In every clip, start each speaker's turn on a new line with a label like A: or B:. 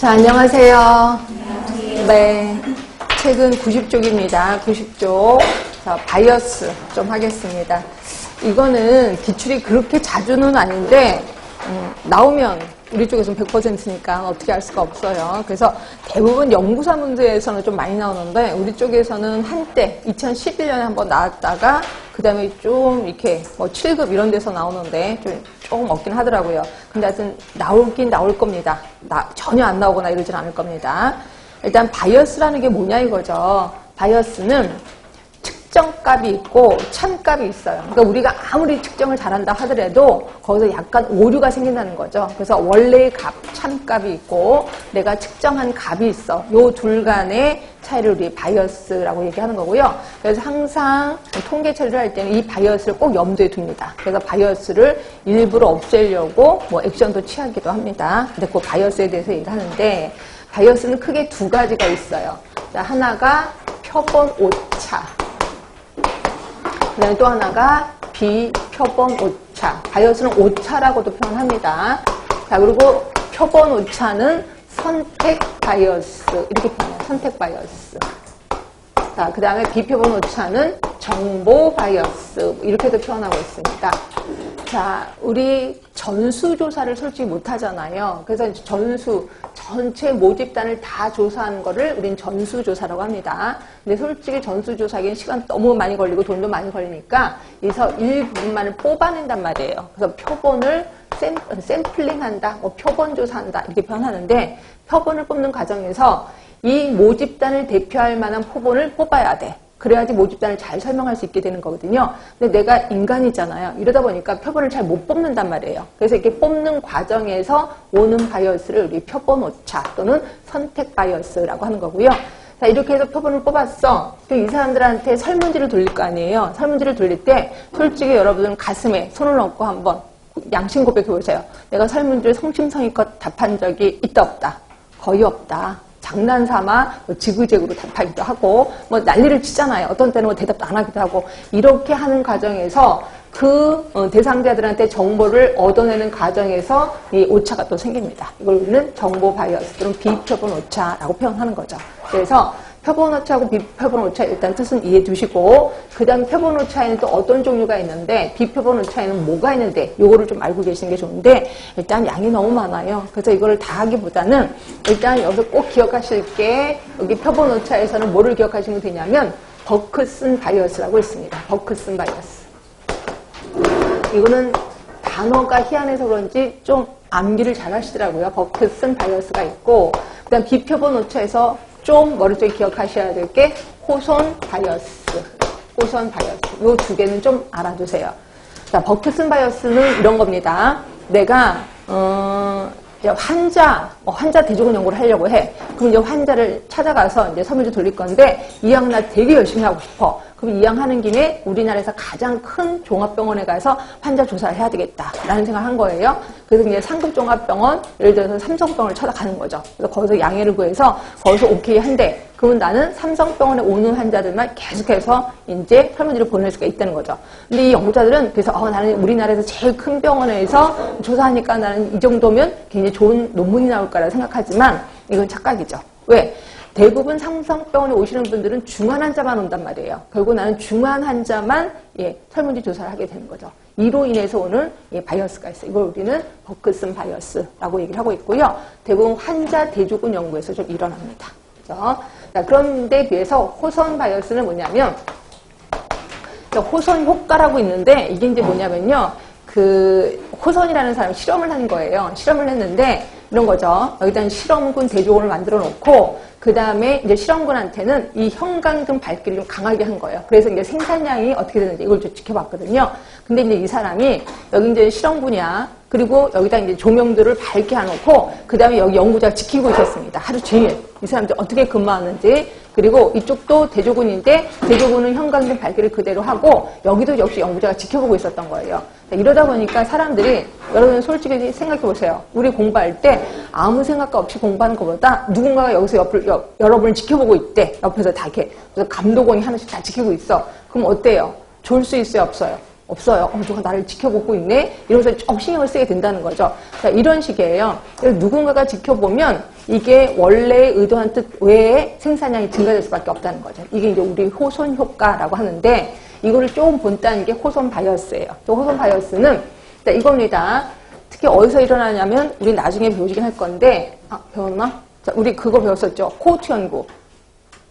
A: 자, 안녕하세요. 네. 책은 90쪽입니다. 90쪽. 자, 바이어스 좀 하겠습니다. 이거는 기출이 그렇게 자주는 아닌데, 나오면 우리 쪽에서는 100%니까 어떻게 할 수가 없어요. 그래서 대부분 연구사 문제에서는 좀 많이 나오는데, 우리 쪽에서는 한때 2011년에 한번 나왔다가, 그 다음에 좀 이렇게 뭐 7급 이런 데서 나오는데 조금 없긴 하더라고요. 근데 하여튼 나오긴 나올 겁니다. 전혀 안 나오거나 이러진 않을 겁니다. 일단 바이어스라는 게 뭐냐 이거죠. 바이어스는 측정값이 있고 참값이 있어요. 그러니까 우리가 아무리 측정을 잘한다 하더라도 거기서 약간 오류가 생긴다는 거죠. 그래서 원래의 값, 참값이 있고 내가 측정한 값이 있어. 요 둘 간의 차이를 우리 바이어스라고 얘기하는 거고요. 그래서 항상 통계 처리를 할 때는 이 바이어스를 꼭 염두에 둡니다. 그래서 바이어스를 일부러 없애려고 뭐 액션도 취하기도 합니다. 근데 그 바이어스에 대해서 얘기를 하는데 바이어스는 크게 두 가지가 있어요. 자, 하나가 표본 오차. 그 다음에 또 하나가 비표본 오차. 바이어스는 오차라고도 표현합니다. 자, 그리고 표본 오차는 선택 바이어스. 이렇게 표현해요. 선택 바이어스. 자, 그 다음에 비표본 오차는 정보 바이어스. 이렇게도 표현하고 있습니다. 자, 우리 전수조사를 솔직히 못하잖아요. 그래서 전체 모집단을 다 조사하는 거를 우린 전수조사라고 합니다. 근데 솔직히 전수조사하기엔 시간 너무 많이 걸리고 돈도 많이 걸리니까 여기서 일부분만을 뽑아낸단 말이에요. 그래서 표본을 샘플링한다, 뭐 표본 조사한다 이렇게 표현하는데 표본을 뽑는 과정에서 이 모집단을 대표할 만한 표본을 뽑아야 돼. 그래야지 모집단을 잘 설명할 수 있게 되는 거거든요. 근데 내가 인간이잖아요. 이러다 보니까 표본을 잘 못 뽑는단 말이에요. 그래서 이렇게 뽑는 과정에서 오는 바이어스를 우리 표본 오차 또는 선택 바이어스라고 하는 거고요. 자, 이렇게 해서 표본을 뽑았어. 그럼 이 사람들한테 설문지를 돌릴 거 아니에요. 설문지를 돌릴 때 솔직히 여러분은 가슴에 손을 얹고 한번 양심 고백해 보세요. 내가 설문지를 성심성의껏 답한 적이 있다 없다? 거의 없다. 장난삼아 뭐 지그재그로 답하기도 하고 뭐 난리를 치잖아요. 어떤 때는 뭐 대답도 안 하기도 하고 이렇게 하는 과정에서 그 대상자들한테 정보를 얻어내는 과정에서 이 오차가 또 생깁니다. 이걸 우리는 정보 바이어스 또는 비표본 오차라고 표현하는 거죠. 그래서 표본 오차하고 비표본 오차 일단 뜻은 이해해 두시고 그 다음 표본 오차에는 또 어떤 종류가 있는데 비표본 오차에는 뭐가 있는데 요거를 좀 알고 계시는 게 좋은데 일단 양이 너무 많아요. 그래서 이거를 다 하기보다는 일단 여기서 꼭 기억하실 게 여기 표본 오차에서는 뭐를 기억하시면 되냐면 버크슨 바이어스라고 있습니다. 버크슨 바이어스. 이거는 단어가 희한해서 그런지 좀 암기를 잘 하시더라고요. 버크슨 바이어스가 있고 그 다음 비표본 오차에서 좀 머릿속에 기억하셔야 될 게 호손 바이어스. 호손 바이어스. 요 두 개는 좀 알아두세요. 자, 버크슨 바이어스는 이런 겁니다. 내가 환자 대조군 연구를 하려고 해. 그럼 이제 환자를 찾아가서 이제 설문지 돌릴 건데 이 양 나 되게 열심히 하고 싶어. 그럼 이 양 하는 김에 우리나라에서 가장 큰 종합병원에 가서 환자 조사를 해야 되겠다라는 생각을 한 거예요. 그래서 이제 상급 종합병원, 예를 들어서 삼성병원을 찾아가는 거죠. 그래서 거기서 양해를 구해서 거기서 오케이 한대. 그러면 나는 삼성병원에 오는 환자들만 계속해서 이제 설문지를 보낼 수가 있다는 거죠. 근데 이 연구자들은 그래서 나는 우리나라에서 제일 큰 병원에서 조사하니까 나는 이 정도면 굉장히 좋은 논문이 나올 거라 생각하지만 이건 착각이죠. 왜? 대부분 삼성병원에 오시는 분들은 중환 환자만 온단 말이에요. 결국 나는 중환 환자만 설문지 조사를 하게 되는 거죠. 이로 인해서 오는 바이어스가 있어요. 이걸 우리는 버크슨 바이어스라고 얘기를 하고 있고요. 대부분 환자 대조군 연구에서 좀 일어납니다. 그렇죠? 자, 그런데 비해서 호선 바이어스는 뭐냐면 호선 효과라고 있는데 이게 이제 뭐냐면요. 그 호선이라는 사람이 실험을 하는 거예요. 실험을 했는데 이런 거죠. 여기다 실험군 대조군을 만들어 놓고 그 다음에 이제 실험군한테는 이 형광등 밝기를 좀 강하게 한 거예요. 그래서 이제 생산량이 어떻게 되는지 이걸 좀 지켜봤거든요. 근데 이제 이 사람이 여기 이제 실험군이야. 그리고 여기다 이제 조명들을 밝게 해놓고 그 다음에 여기 연구자가 지키고 있었습니다. 하루 종일 이 사람들 어떻게 근무하는지. 그리고 이쪽도 대조군인데 대조군은 형광등 밝기를 그대로 하고 여기도 역시 연구자가 지켜보고 있었던 거예요. 이러다 보니까 사람들이 여러분 솔직히 생각해 보세요. 우리 공부할 때 아무 생각 없이 공부하는 것보다 누군가가 여기서 여러분을 지켜보고 있대. 옆에서 다 이렇게 그래서 감독원이 하나씩 다 지키고 있어. 그럼 어때요? 좋을 수 있어요? 없어요? 없어요. 누가 나를 지켜보고 있네? 이러면서 쭉 신경을 쓰게 된다는 거죠. 자, 이런 식이에요. 누군가가 지켜보면 이게 원래 의도한 뜻 외에 생산량이 증가될 수밖에 없다는 거죠. 이게 이제 우리 호손 효과라고 하는데 이거를 조금 본다는 게 호손 바이어스예요. 또 호손 바이어스는 이겁니다. 특히 어디서 일어나냐면 우리 나중에 배우시긴 할 건데 배웠나? 자, 우리 그거 배웠었죠. 코호트 연구.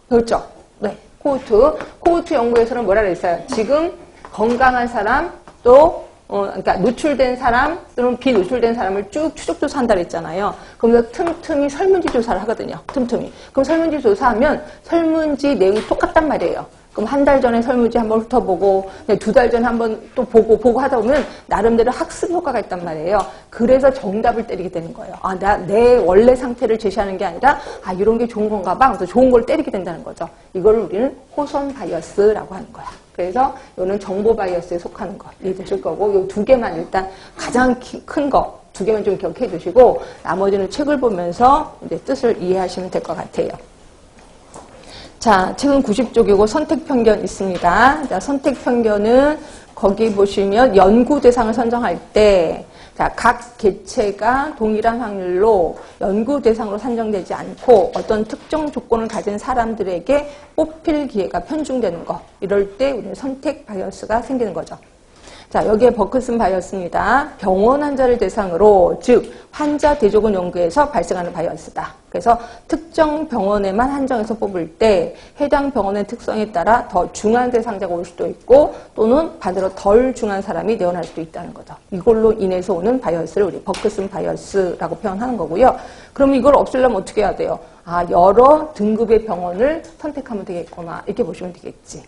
A: 배웠죠? 네. 코호트 연구에서는 뭐라 그랬어요? 지금 건강한 사람 또 그러니까 노출된 사람 또는 비노출된 사람을 쭉 추적 조사한다 그랬잖아요. 그러면서 틈틈이 설문지 조사를 하거든요. 틈틈이. 그럼 설문지 조사하면 설문지 내용이 똑같단 말이에요. 그럼 한 달 전에 설문지 한번 훑어보고 2달 전에 한번 또 보고 하다 보면 나름대로 학습 효과가 있단 말이에요. 그래서 정답을 때리게 되는 거예요. 내 원래 상태를 제시하는 게 아니라 이런 게 좋은 건가 봐. 그래서 좋은 걸 때리게 된다는 거죠. 이걸 우리는 호손 바이어스라고 하는 거야. 그래서 이거는 정보 바이어스에 속하는 거 이해되실 거고 이 두 개만 일단 가장 큰 거 두 개만 좀 기억해 두시고 나머지는 책을 보면서 이제 뜻을 이해하시면 될 것 같아요. 자, 책은 90쪽이고 선택편견 있습니다. 자, 선택편견은 거기 보시면 연구 대상을 선정할 때 자, 각 개체가 동일한 확률로 연구 대상으로 산정되지 않고 어떤 특정 조건을 가진 사람들에게 뽑힐 기회가 편중되는 거. 이럴 때 우리는 선택 바이어스가 생기는 거죠. 자, 여기에 버크슨 바이어스입니다. 병원 환자를 대상으로, 즉 환자 대조군 연구에서 발생하는 바이어스다. 그래서 특정 병원에만 한정해서 뽑을 때 해당 병원의 특성에 따라 더 중한 대상자가 올 수도 있고 또는 반대로 덜 중한 사람이 내원할 수도 있다는 거죠. 이걸로 인해서 오는 바이어스를 우리 버크슨 바이어스라고 표현하는 거고요. 그럼 이걸 없애려면 어떻게 해야 돼요? 여러 등급의 병원을 선택하면 되겠구나. 이렇게 보시면 되겠지.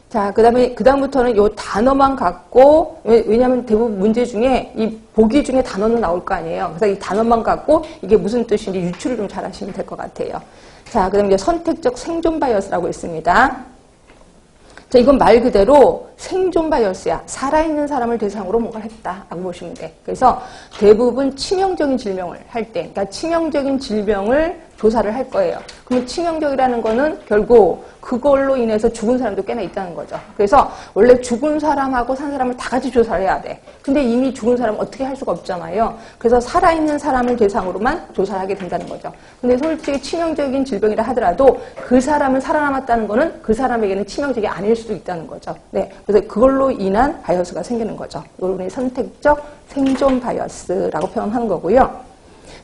A: 자, 그다음부터는 요 단어만 갖고, 왜냐면 대부분 문제 중에 이 보기 중에 단어는 나올 거 아니에요. 그래서 이 단어만 갖고 이게 무슨 뜻인지 유추를 좀 잘 하시면 될 것 같아요. 자, 그 다음에 이제 선택적 생존 바이어스라고 있습니다. 자, 이건 말 그대로 생존 바이어스야. 살아있는 사람을 대상으로 뭔가를 했다라고 보시면 돼. 그래서 대부분 치명적인 질병을 할 때, 그러니까 치명적인 질병을 조사를 할 거예요. 그러면 치명적이라는 거는 결국 그걸로 인해서 죽은 사람도 꽤나 있다는 거죠. 그래서 원래 죽은 사람하고 산 사람을 다 같이 조사를 해야 돼. 근데 이미 죽은 사람은 어떻게 할 수가 없잖아요. 그래서 살아있는 사람을 대상으로만 조사를 하게 된다는 거죠. 근데 솔직히 치명적인 질병이라 하더라도 그 사람은 살아남았다는 거는 그 사람에게는 치명적이 아닐 수도 있다는 거죠. 네. 그래서 그걸로 인한 바이어스가 생기는 거죠. 이걸 우리 선택적 생존 바이어스라고 표현하는 거고요.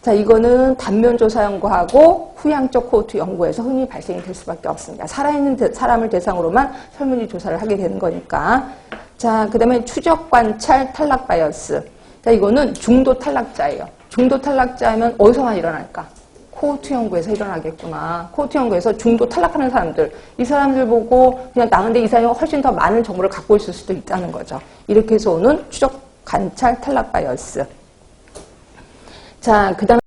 A: 자, 이거는 단면조사 연구하고 후향적 코호트 연구에서 흔히 발생이 될 수밖에 없습니다. 살아있는 사람을 대상으로만 설문지 조사를 하게 되는 거니까. 자, 그 다음에 추적 관찰 탈락 바이어스. 자, 이거는 중도 탈락자예요. 중도 탈락자면 어디서만 일어날까? 코호트 연구에서 일어나겠구나. 코호트 연구에서 중도 탈락하는 사람들. 이 사람들 보고 그냥 나은데 이 사람이 훨씬 더 많은 정보를 갖고 있을 수도 있다는 거죠. 이렇게 해서 오는 추적 관찰 탈락 바이어스. 자, 그 다음